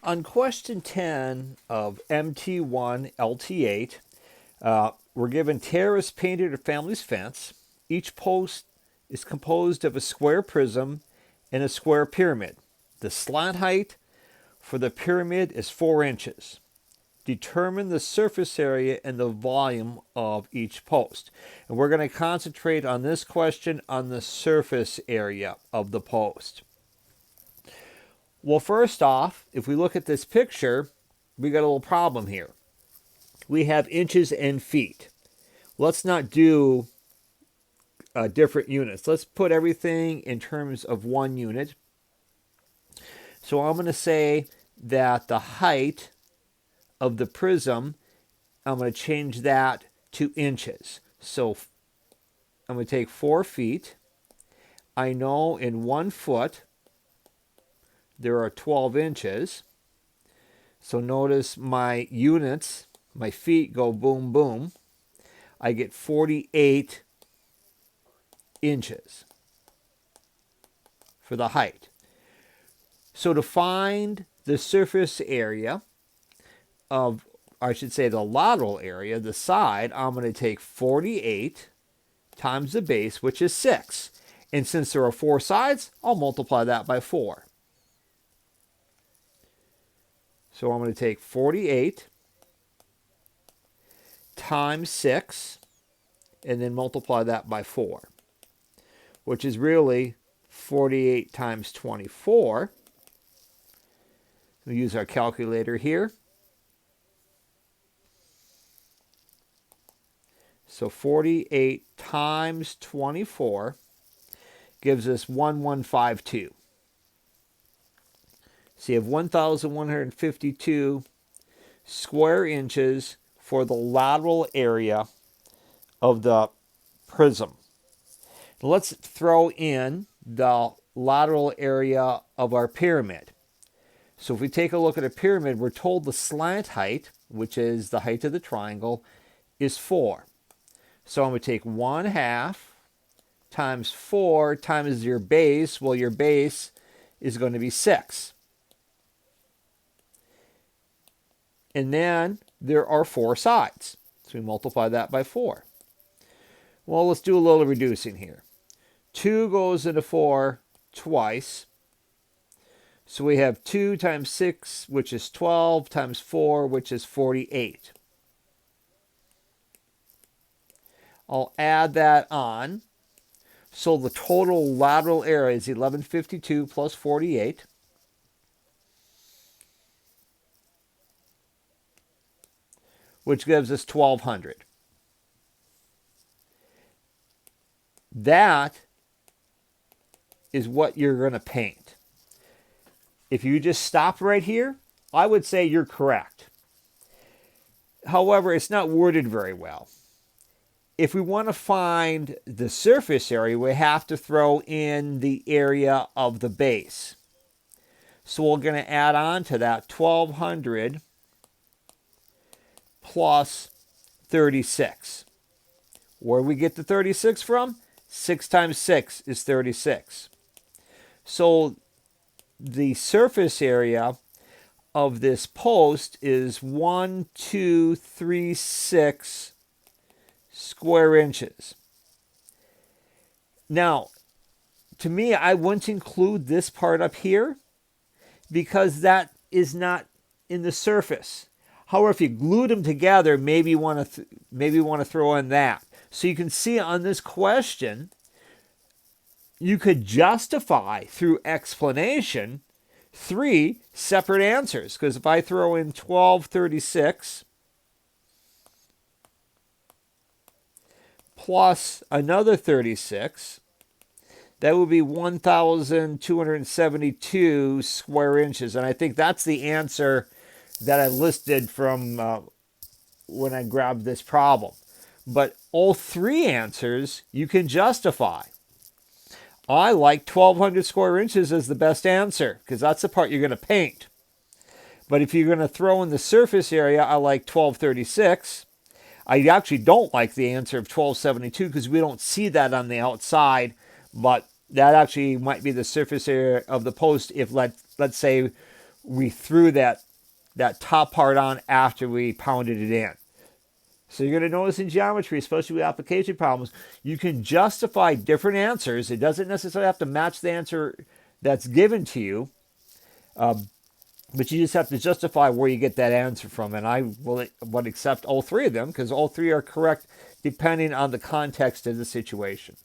On question 10 of MT1 LT8, we're given terrace painted a family's fence. Each post is composed of a square prism and a square pyramid. The slant height for the pyramid is 4 inches. Determine the surface area and the volume of each post. And we're going to concentrate on this question on the surface area of the post. Well, first off, if we look at this picture, we got a little problem here. We have inches and feet. Let's not do different units. Let's put everything in terms of one unit. So I'm going to say that the height of the prism, I'm going to change that to inches. So I'm going to take 4 feet. I know in 1 foot there are 12 inches. So notice my units, my feet go boom, boom. I get 48 inches for the height. So to find the surface area of, I should say the lateral area, the side, I'm going to take 48 times the base, which is 6. And since there are 4 sides, I'll multiply that by 4. So I'm going to take 48 times 6 and then multiply that by 4, which is really 48 times 24. We use our calculator here. So 48 times 24 gives us 1152. So you have 1,152 square inches for the lateral area of the prism. Now let's throw in the lateral area of our pyramid. So if we take a look at a pyramid, we're told the slant height, which is the height of the triangle, is 4. So I'm going to take 1/2 times 4 times your base. Well, your base is going to be 6. And then there are 4 sides. So we multiply that by 4. Well, let's do a little reducing here. 2 goes into 4 twice. So we have 2 times 6, which is 12, times 4, which is 48. I'll add that on. So the total lateral area is 1152 plus 48. Which gives us 1,200. That is what you're going to paint. If you just stop right here, I would say you're correct. However, it's not worded very well. If we want to find the surface area, we have to throw in the area of the base. So we're going to add on to that 1,200 plus 36. Where do we get the 36 from? 6 times 6 is 36. So the surface area of this post is 1236 square inches. Now, to me, I wouldn't include this part up here because that is not in the surface. However, if you glued them together, maybe you want to throw in that. So you can see on this question, you could justify through explanation 3 separate answers. Because if I throw in 1236 plus another 36, that would be 1,272 square inches. And I think that's the answer that I listed from when I grabbed this problem. But all 3 answers you can justify. I like 1,200 square inches as the best answer because that's the part you're going to paint. But if you're going to throw in the surface area, I like 1236. I actually don't like the answer of 1272 because we don't see that on the outside, but that actually might be the surface area of the post if let's say we threw that top part on after we pounded it in. So you're going to notice in geometry, especially with application problems, you can justify different answers. It doesn't necessarily have to match the answer that's given to you, but you just have to justify where you get that answer from. And I would accept all three of them because all three are correct depending on the context of the situation.